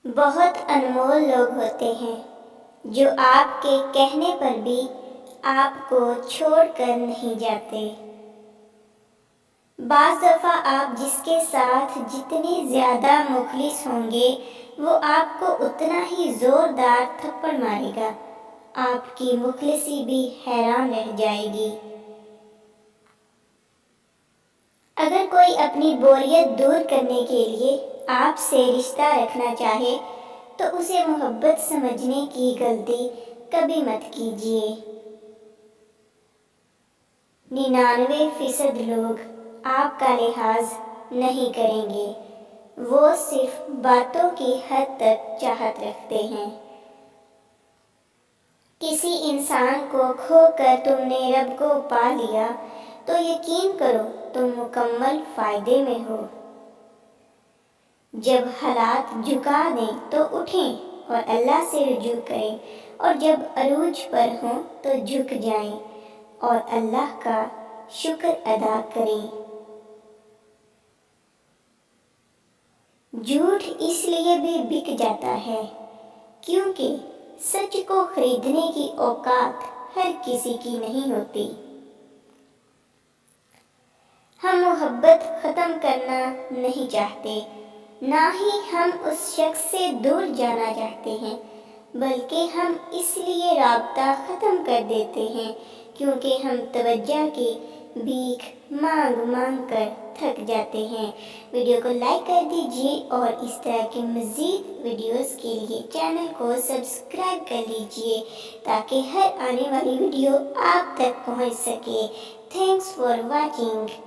بہت انمول لوگ ہوتے ہیں جو آپ کے کہنے پر بھی آپ کو چھوڑ کر نہیں جاتے۔ بعض دفعہ آپ جس کے ساتھ جتنے زیادہ مخلص ہوں گے وہ آپ کو اتنا ہی زوردار تھپڑ مارے گا، آپ کی مخلصی بھی حیران رہ جائے گی۔ اگر کوئی اپنی بوریت دور کرنے کے لیے آپ سے رشتہ رکھنا چاہے تو اسے محبت سمجھنے کی غلطی کبھی مت کیجیے۔ 99% لوگ آپ کا لحاظ نہیں کریں گے، وہ صرف باتوں کی حد تک چاہت رکھتے ہیں۔ کسی انسان کو کھو کر تم نے رب کو پا لیا تو یقین کرو تم مکمل فائدے میں ہو۔ جب حالات جھکا دیں تو اٹھیں اور اللہ سے رجوع کریں، اور جب عروج پر ہوں تو جھک جائیں اور اللہ کا شکر ادا کریں۔ جھوٹ اس لیے بھی بک جاتا ہے کیونکہ سچ کو خریدنے کی اوقات ہر کسی کی نہیں ہوتی۔ ہم محبت ختم کرنا نہیں چاہتے، نہ ہی ہم اس شخص سے دور جانا چاہتے ہیں، بلکہ ہم اس لیے رابطہ ختم کر دیتے ہیں کیونکہ ہم توجہ کی بھیک مانگ مانگ کر تھک جاتے ہیں۔ ویڈیو کو لائک کر دیجیے اور اس طرح کے مزید ویڈیوز کے لیے چینل کو سبسکرائب کر لیجیے تاکہ ہر آنے والی ویڈیو آپ تک پہنچ سکے۔ Thanks for watching.